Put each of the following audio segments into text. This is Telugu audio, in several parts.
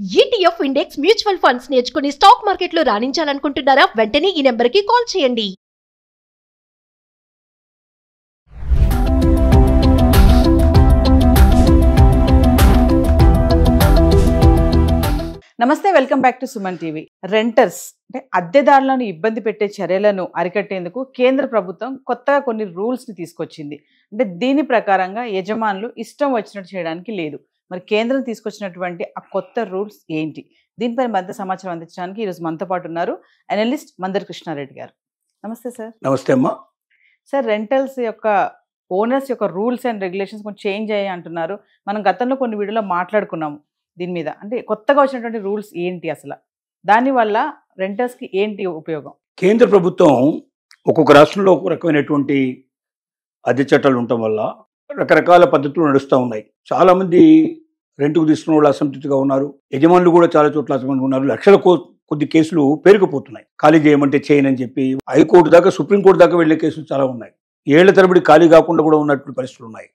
ETF ఇండెక్స్ మ్యూచువల్ ఫండ్స్ నేర్చుకుని స్టాక్ మార్కెట్లో రాణించాలనుకుంటున్నారా? వెంటనే ఈ నెంబర్కి కాల్ చేయండి. నమస్తే, welcome back to Suman TV. Renters అంటే అద్దెదారులను ఇబ్బంది పెట్టే చర్యలను అరికట్టేందుకు కేంద్ర ప్రభుత్వం కొత్తగా కొన్ని రూల్స్ని తీసుకొచ్చింది. అంటే దీని ప్రకారంగా యజమానులు ఇష్టం వచ్చినట్టు చేయడానికి లేదు. మరి కేంద్రం తీసుకొచ్చినటువంటి ఆ కొత్త రూల్స్ ఏంటి? దీనిపై మరింత సమాచారం అందించడానికి ఈరోజు మనతో పాటు ఉన్నారు అనలిస్ట్ మందర్ కృష్ణారెడ్డి గారు. నమస్తే సార్. నమస్తే అమ్మా. సార్, రెంటల్స్ యొక్క ఓనర్స్ యొక్క రూల్స్ అండ్ రెగ్యులేషన్స్ కొంచెం చేంజ్ అయ్యాయి అంటున్నారు. మనం గతంలో కొన్ని వీడియోలో మాట్లాడుకున్నాము దీని మీద. అంటే కొత్తగా వచ్చినటువంటి రూల్స్ ఏంటి, అసలు దానివల్ల రెంటర్స్కి ఏంటి ఉపయోగం? కేంద్ర ప్రభుత్వం ఒక్కొక్క రాష్ట్రంలో ఒక్కొక్క రకమైనటువంటి అద్దె చట్టాలు ఉండటం వల్ల రకరకాల పద్ధతులు నడుస్తూ ఉన్నాయి. చాలా మంది రెంట్కు తీసుకున్న వాళ్ళు అసంతృప్తిగా ఉన్నారు. యజమానులు కూడా చాలా చోట్ల అసంతృప్తిగా ఉన్నారు. లక్షల కొద్ది కేసులు పేరుకుపోతున్నాయి. ఖాళీ చేయమంటే చేయనని చెప్పి హైకోర్టు దాకా, సుప్రీంకోర్టు దాకా వెళ్లే కేసులు చాలా ఉన్నాయి. ఏళ్ల తరబడి ఖాళీ కాకుండా కూడా ఉన్నటువంటి పరిస్థితులు ఉన్నాయి.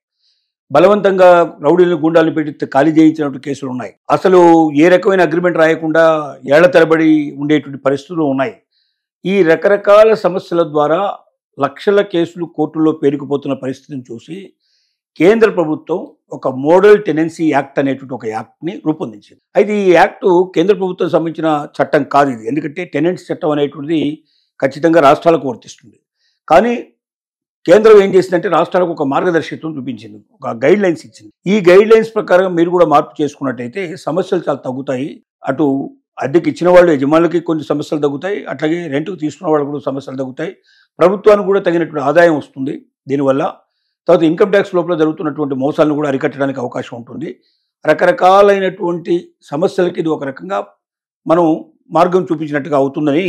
బలవంతంగా రౌడీలను, గుండాలను పెట్టి ఖాళీ చేయించినటువంటి కేసులు ఉన్నాయి. అసలు ఏ రకమైన అగ్రిమెంట్ రాయకుండా ఏళ్ల తరబడి ఉండేటువంటి పరిస్థితులు ఉన్నాయి. ఈ రకరకాల సమస్యల ద్వారా లక్షల కేసులు కోర్టుల్లో పేరుకుపోతున్న పరిస్థితిని చూసి కేంద్ర ప్రభుత్వం ఒక మోడల్ టెనెన్సీ యాక్ట్ అనేటువంటి ఒక యాక్ట్ని రూపొందించింది. అయితే ఈ యాక్టు కేంద్ర ప్రభుత్వం సంబంధించిన చట్టం కాదు ఇది. ఎందుకంటే టెనెంట్స్ చట్టం అనేటువంటిది ఖచ్చితంగా రాష్ట్రాలకు వర్తిస్తుంది. కానీ కేంద్రం ఏం చేసిందంటే రాష్ట్రాలకు ఒక మార్గదర్శకత్వం చూపించింది, ఒక గైడ్ లైన్స్ ఇచ్చింది. ఈ గైడ్ లైన్స్ ప్రకారం మీరు కూడా మార్పు చేసుకున్నట్టయితే సమస్యలు చాలా తగ్గుతాయి. అటు అద్దెకి ఇచ్చిన వాళ్ళు, యజమానులకి కొన్ని సమస్యలు తగ్గుతాయి, అట్లాగే రెంట్కు తీసుకున్న వాళ్ళు కూడా సమస్యలు తగ్గుతాయి. ప్రభుత్వానికి కూడా తగినటువంటి ఆదాయం వస్తుంది దీనివల్ల. తర్వాత ఇన్కమ్ ట్యాక్స్ లోపల జరుగుతున్నటువంటి మోసాలను కూడా అరికట్టడానికి అవకాశం ఉంటుంది. రకరకాలైనటువంటి సమస్యలకి ఇది ఒక రకంగా మనం మార్గం చూపించినట్టుగా అవుతుందని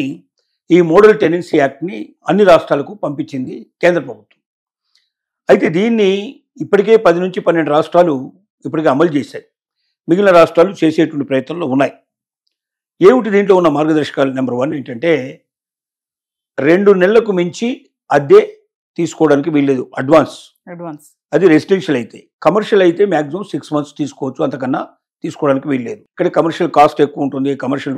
ఈ మోడల్ టెనెన్సీ యాక్ట్ని అన్ని రాష్ట్రాలకు పంపించింది కేంద్ర ప్రభుత్వం. అయితే దీన్ని ఇప్పటికే 10 నుంచి 12 రాష్ట్రాలు ఇప్పటికే అమలు చేశాయి. మిగిలిన రాష్ట్రాలు చేసేటువంటి ప్రయత్నంలో ఉన్నాయి. ఏమిటి దీంట్లో ఉన్న మార్గదర్శకాలు? నెంబర్ 1 ఏంటంటే 2 నెలలకు మించి అద్దె తీసుకోవడానికి వీల్లేదు. అడ్వాన్స్ అది రెసిడెన్షియల్ అయితే. కమర్షియల్ అయితే మ్యాక్సిమం 6 months తీసుకోవచ్చు, అంతకన్నా తీసుకోవడానికి వీల్లేదు. ఇక్కడ కమర్షియల్ కాస్ట్ ఎక్కువ ఉంటుంది. కమర్షియల్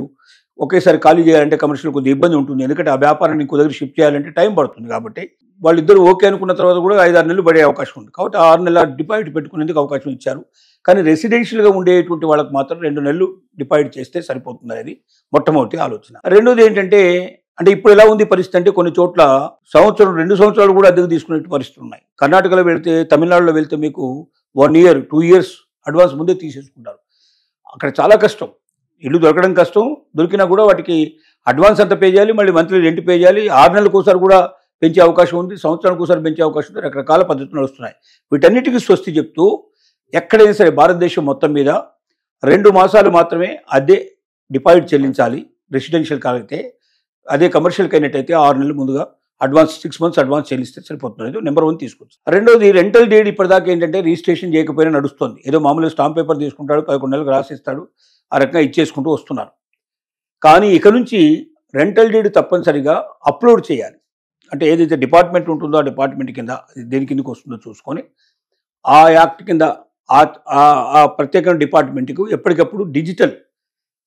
ఒకేసారి ఖాళీ చేయాలంటే కమర్షియల్ కొద్దిగా ఇబ్బంది ఉంటుంది. ఎందుకంటే ఆ వ్యాపారాన్ని ఇంకో దగ్గర షిఫ్ట్ చేయాలంటే టైం పడుతుంది. కాబట్టి వాళ్ళిద్దరు ఓకే అనుకున్న తర్వాత కూడా 5-6 నెలలు పడే అవకాశం ఉంది. కాబట్టి 6 నెలల డిపాజిట్ పెట్టుకునేందుకు అవకాశం ఇచ్చారు. కానీ రెసిడెన్షియల్గా ఉండేటువంటి వాళ్ళకి మాత్రం 2 నెలలు డిపాజిట్ చేస్తే సరిపోతుంది అనేది మొట్టమొదటి ఆలోచన. రెండోది ఏంటంటే, అంటే ఇప్పుడు ఎలా ఉంది పరిస్థితి అంటే కొన్ని చోట్ల 2 సంవత్సరాలు కూడా అద్దెకు తీసుకునే పరిస్థితులు ఉన్నాయి. కర్ణాటకలో వెళ్తే, తమిళనాడులో వెళ్తే మీకు 1 year 2 years అడ్వాన్స్ ముందే తీసేసుకుంటారు. అక్కడ చాలా కష్టం, ఇల్లు దొరకడం కష్టం. దొరికినా కూడా వాటికి అడ్వాన్స్ అంతా పే చేయాలి, మళ్ళీ మంత్లీ రెంట్ పే చేయాలి. 6 నెలలకు ఒకసారి కూడా పెంచే అవకాశం ఉంది, సంవత్సరానికి ఒకసారి పెంచే అవకాశం ఉంది. రకరకాల పద్ధతులు వస్తున్నాయి. వీటన్నిటికీ స్వస్తి చెప్తూ ఎక్కడైనా సరే భారతదేశం మొత్తం మీద 2 మాసాలు మాత్రమే అద్దె డిపాజిట్ చెల్లించాలి రెసిడెన్షియల్ కాలైతే. అదే కమర్షియల్కి అయినట్టయితే 6 నెలలు ముందుగా అడ్వాన్స్ 6 months అడ్వాన్స్ చెల్లిస్తే సరిపోతుంది. నెంబర్ 1 తీసుకోవచ్చు. రెండోది, రెంటల్ డీడ్ ఇప్పటిదాకా ఏంటంటే రిజిస్ట్రేషన్ చేయకపోయినా నడుస్తుంది. ఏదో మామూలుగా స్టాంప్ పేపర్ తీసుకుంటాడు, 11 నెలలకు రాసిస్తాడు, ఆ రకంగా ఇచ్చేసుకుంటూ వస్తున్నారు. కానీ ఇక నుంచి రెంటల్ డీడ్ తప్పనిసరిగా అప్లోడ్ చేయాలి. అంటే ఏదైతే డిపార్ట్మెంట్ ఉంటుందో ఆ డిపార్ట్మెంట్ కింద దేని కిందకి వస్తుందో చూసుకొని ఆ యాక్ట్ కింద ఆ ప్రత్యేక డిపార్ట్మెంట్కు ఎప్పటికప్పుడు డిజిటల్,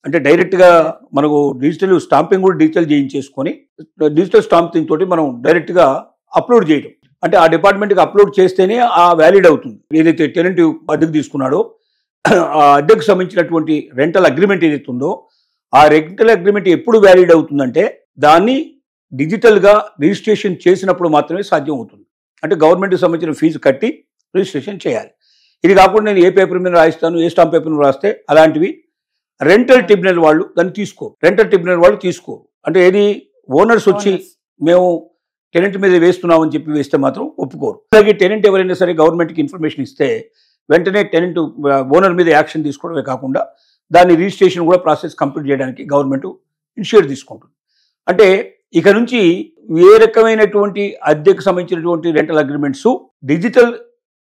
అంటే డైరెక్ట్గా మనకు డిజిటల్ స్టాంపింగ్ కూడా డిజిటల్ చేయించేసుకొని డిజిటల్ స్టాంపింగ్ తోటి మనం డైరెక్ట్గా అప్లోడ్ చేయడం. అంటే ఆ డిపార్ట్మెంట్కి అప్లోడ్ చేస్తేనే ఆ వ్యాలిడ్ అవుతుంది. ఏదైతే టెనెంట్ అద్దెకు తీసుకున్నాడో ఆ అద్దెకు సంబంధించినటువంటి రెంటల్ అగ్రిమెంట్ ఏదైతే ఉందో ఆ రెంటల్ అగ్రిమెంట్ ఎప్పుడు వ్యాలిడ్ అవుతుందంటే దాన్ని డిజిటల్గా రిజిస్ట్రేషన్ చేసినప్పుడు మాత్రమే సాధ్యం అవుతుంది. అంటే గవర్నమెంట్కి సంబంధించిన ఫీజు కట్టి రిజిస్ట్రేషన్ చేయాలి. ఇది కాకుండా నేను ఏ పేపర్ మీద రాయిస్తాను, ఏ స్టాంప్ పేపర్ మీద రాస్తే అలాంటివి రెంటల్ ట్రిబ్యునల్ వాళ్ళు దాన్ని తీసుకోరు. రెంటల్ ట్రిబ్యునల్ వాళ్ళు తీసుకోరు. అంటే ఏది ఓనర్స్ వచ్చి మేము టెనెంట్ మీద వేస్తున్నామని చెప్పి వేస్తే మాత్రం ఒప్పుకోరు. అలాగే టెనెంట్ ఎవరైనా సరే గవర్నమెంట్కి ఇన్ఫర్మేషన్ ఇస్తే వెంటనే టెనెంట్ ఓనర్ మీద యాక్షన్ తీసుకోవడమే కాకుండా దాని రిజిస్ట్రేషన్ కూడా ప్రాసెస్ కంప్లీట్ చేయడానికి గవర్నమెంట్ ఇనిషియేటివ్ తీసుకుంటుంది. అంటే ఇక నుంచి ఏ రకమైనటువంటి అద్దెకు సంబంధించినటువంటి రెంటల్ అగ్రిమెంట్స్ డిజిటల్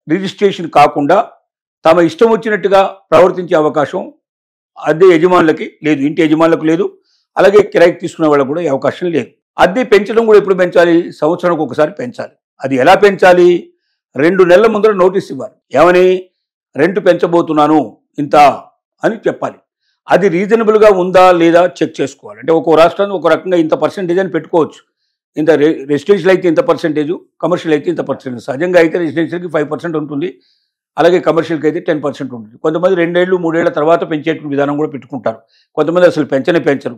రిజిస్ట్రేషన్ కాకుండా తమ ఇష్టం వచ్చినట్టుగా ప్రవర్తించే అవకాశం అద్దె యజమానులకి లేదు, ఇంటి యజమానులకు లేదు, అలాగే కిరాయికి తీసుకునే వాళ్ళకు కూడా అవకాశం లేదు. అద్దె పెంచడం కూడా ఎప్పుడు పెంచాలి? సంవత్సరానికి ఒకసారి పెంచాలి. అది ఎలా పెంచాలి? 2 నెలల ముందర నోటీస్ ఇవ్వాలి. ఏమని? రెంట్ పెంచబోతున్నాను ఇంత అని చెప్పాలి. అది రీజనబుల్గా ఉందా లేదా చెక్ చేసుకోవాలి. అంటే ఒక్కో రాష్ట్రాన్ని ఒక రకంగా ఇంత పర్సెంటేజ్ అని పెట్టుకోవచ్చు. ఇంత రెసిడెన్షియల్ అయితే ఇంత పర్సెంటేజ్, కమర్షియల్ అయితే ఇంత పర్సెంటేజ్. సహజంగా అయితే రెసిడెన్షియల్కి 5% ఉంటుంది, అలాగే కమర్షియల్కి అయితే 10% ఉంటుంది. కొంతమంది 2 ఏళ్ళు 3 ఏళ్ల తర్వాత పెంచేటువంటి విధానం కూడా పెట్టుకుంటారు. కొంతమంది అసలు పెంచరు.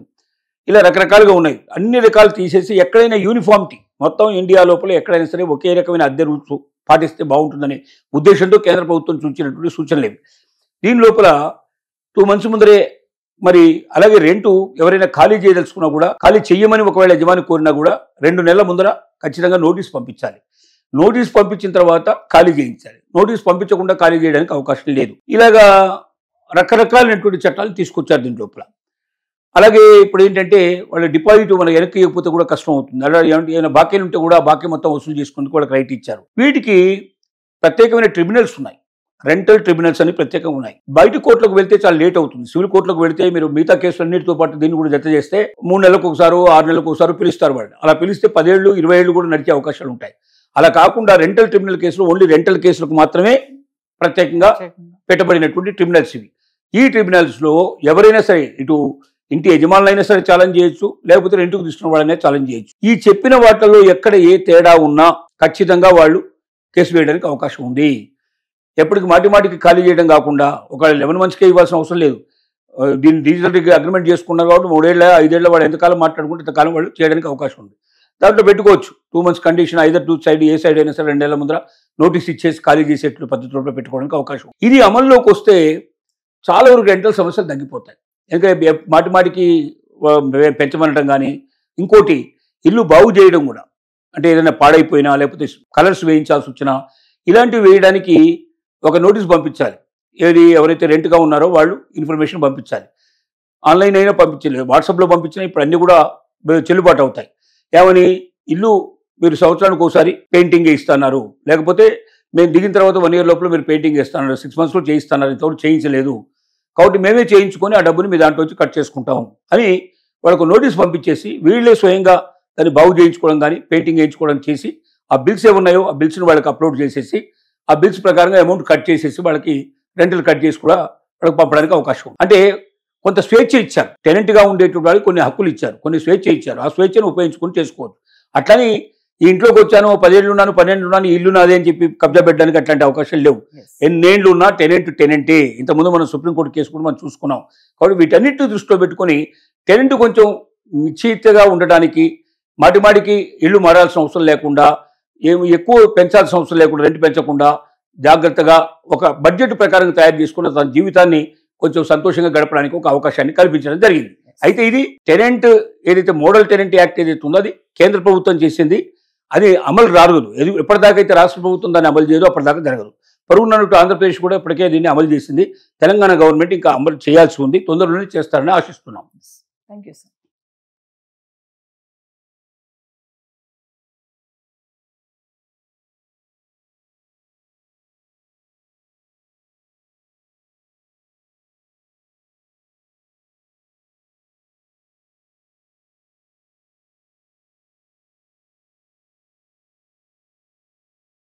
ఇలా రకరకాలుగా ఉన్నాయి. అన్ని రకాలు తీసేసి ఎక్కడైనా యూనిఫామిటీ మొత్తం ఇండియా లోపల ఎక్కడైనా సరే ఒకే రకమైన అద్దె రూల్స్ పాటిస్తే బాగుంటుందనే ఉద్దేశంతో కేంద్ర ప్రభుత్వం సూచించినటువంటి సూచనలేవి. దీని లోపల 2 months ముందరే మరి అలాగే రెంటు ఎవరైనా ఖాళీ చేయదలుచుకున్నా కూడా, ఖాళీ చెయ్యమని ఒకవేళ యజమాని కోరినా కూడా 2 నెలల ముందర ఖచ్చితంగా నోటీస్ పంపించాలి. నోటీస్ పంపించిన తర్వాత ఖాళీ చేయించాలి. నోటీస్ పంపించకుండా ఖాళీ చేయడానికి అవకాశం లేదు. ఇలాగా రకరకాలైనటువంటి చట్టాలు తీసుకొచ్చారు దీని లోపల. అలాగే ఇప్పుడు ఏంటంటే వాళ్ళ డిపాజిట్ మన వెనక్కి ఇవ్వకపోతే కూడా కష్టం అవుతుంది. అలా ఏమైనా బాకీలు ఉంటే కూడా బాకీ మొత్తం వసూలు చేసుకుంటూ వాళ్ళకి రైట్ ఇచ్చారు. వీటికి ప్రత్యేకమైన ట్రిబ్యునల్స్ ఉన్నాయి. రెంటల్ ట్రిబ్యునల్స్ అని ప్రత్యేకంగా ఉన్నాయి. బయట కోర్టులకు వెళ్తే చాలా లేట్ అవుతుంది. సివిల్ కోర్టులకు వెళ్తే మీరు మిగతా కేసులన్నిటితో పాటు దీన్ని కూడా జత చేస్తే 3 నెలలకు ఒకసారి 6 నెలలకు ఒకసారి పిలుస్తారు వాళ్ళు. అలా పిలిస్తే 10 ఏళ్ళు 20 ఏళ్ళు కూడా నడిచే అవకాశాలు ఉంటాయి. అలా కాకుండా రెంటల్ ట్రిబ్యునల్ కేసులు ఓన్లీ రెంటల్ కేసులకు మాత్రమే ప్రత్యేకంగా పెట్టబడినటువంటి ట్రిబ్యునల్స్ ఇవి. ఈ ట్రిబ్యునల్స్లో ఎవరైనా సరే, ఇటు ఇంటి యజమానులైనా సరే ఛాలెంజ్ చేయొచ్చు, లేకపోతే రెంట్కు తీసుకున్న వాళ్ళైనా ఛాలెంజ్ చేయొచ్చు. ఈ చెప్పిన వాటిల్లో ఎక్కడ ఏ తేడా ఉన్నా ఖచ్చితంగా వాళ్ళు కేసు వేయడానికి అవకాశం ఉంది. ఎప్పటికి మాటికి ఖాళీ చేయడం కాకుండా ఒక 11 monthsకే ఇవ్వాల్సిన అవసరం లేదు. దీన్ని డిజిటల్గా అగ్రిమెంట్ చేసుకున్నారు కాబట్టి 3 ఏళ్ళ 5 ఏళ్ళ వాడు ఎంతకాలం మాట్లాడుకుంటే ఇంతకాలం వాళ్ళు చేయడానికి అవకాశం ఉంది. దాంట్లో పెట్టుకోవచ్చు 2 months condition, either two side ఏ సైడ్ అయినా సరే 2 ఏళ్ల ముందర నోటీస్ ఇచ్చేసి ఖాళీ చేసేట్లు పద్ధతిలో పెట్టుకోవడానికి అవకాశం. ఇది అమల్లోకి వస్తే చాలా వరకు రెంటల్ సమస్యలు తగ్గిపోతాయి. ఎందుకంటే మాటికి పెంచమనడం కానీ, ఇంకోటి ఇల్లు బాగు చేయడం కూడా, అంటే ఏదైనా పాడైపోయినా లేకపోతే కలర్స్ వేయించాల్సి వచ్చినా ఇలాంటివి వేయడానికి ఒక నోటీస్ పంపించాలి. ఏది ఎవరైతే రెంట్గా ఉన్నారో వాళ్ళు ఇన్ఫర్మేషన్ పంపించాలి. ఆన్లైన్ అయినా పంపించలేదు, వాట్సాప్లో పంపించినా ఇప్పుడు అన్నీ కూడా చెల్లుబాటు అవుతాయి. ఏమని, ఇల్లు మీరు సంవత్సరానికి ఒకసారి పెయింటింగ్ ఇస్తున్నారు, లేకపోతే మేము దిగిన తర్వాత 1 year లోపల మీరు పెయింటింగ్ ఇస్తున్నారు, 6 monthsలో చేయిస్తున్నారు, ఇంతవరకు చేయించలేదు కాబట్టి మేమే చేయించుకొని ఆ డబ్బుని మీ దాంట్లో వచ్చి కట్ చేసుకుంటాం అని వాళ్ళకు నోటీస్ పంపించేసి వీళ్ళే స్వయంగా దాన్ని బాగు చేయించుకోవడం కానీ పెయింటింగ్ వేయించుకోవడం చేసి ఆ బిల్స్ ఏమున్నాయో ఆ బిల్స్ని వాళ్ళకి అప్లోడ్ చేసేసి ఆ బిల్స్ ప్రకారంగా అమౌంట్ కట్ చేసేసి వాళ్ళకి రెంటల్ కట్ చేసి కూడా వాళ్ళకి పంపడానికి అవకాశం ఉంది. అంటే కొంత స్వేచ్ఛ ఇచ్చారు. టెనెంట్గా ఉండేటువంటి వాళ్ళకి కొన్ని హక్కులు ఇచ్చారు, కొన్ని స్వేచ్ఛ ఇచ్చారు. ఆ స్వేచ్ఛను ఉపయోగించుకొని చేసుకోవచ్చు. అట్లని ఈ ఇంట్లోకి వచ్చాను 10 ఏళ్ళు ఉన్నాను 12 ఉన్నాను ఇల్లు నాదే అని చెప్పి కబ్జా పెట్టడానికి అట్లాంటి అవకాశాలు లేవు. ఎన్నేళ్ళు ఉన్నా టెనెంటే. ఇంతకుముందు మనం సుప్రీంకోర్టు కేసు కూడా మనం చూసుకున్నాం. కాబట్టి వీటన్నిటిని దృష్టిలో పెట్టుకొని టెనెంట్ కొంచెం నిశ్చితగా ఉండడానికి, మాటికి ఇల్లు మారాల్సిన అవసరం లేకుండా, ఎక్కువ పెంచాల్సిన అవసరం లేకుండా, రెంట్ పెంచకుండా జాగ్రత్తగా ఒక బడ్జెట్ ప్రకారం తయారు చేసుకున్న తన జీవితాన్ని కొంచెం సంతోషంగా గడపడానికి ఒక అవకాశాన్ని కల్పించడం జరిగింది. అయితే ఇది టెనెంట్ ఏదైతే మోడల్ టెనెంట్ యాక్ట్ ఏదైతే ఉందో అది కేంద్ర ప్రభుత్వం చేసింది. అది అమలు రాగదు. ఎప్పటిదాకా అయితే రాష్ట్ర ప్రభుత్వం దాన్ని అమలు చేయదో అప్పటిదాకా జరగదు. పరుగున్నట్టు ఆంధ్రప్రదేశ్ కూడా ఇప్పటికే దీన్ని అమలు చేసింది. తెలంగాణ గవర్నమెంట్ ఇంకా అమలు చేయాల్సి ఉంది. తొందరలోనే చేస్తారని ఆశిస్తున్నాం. Thank you sir.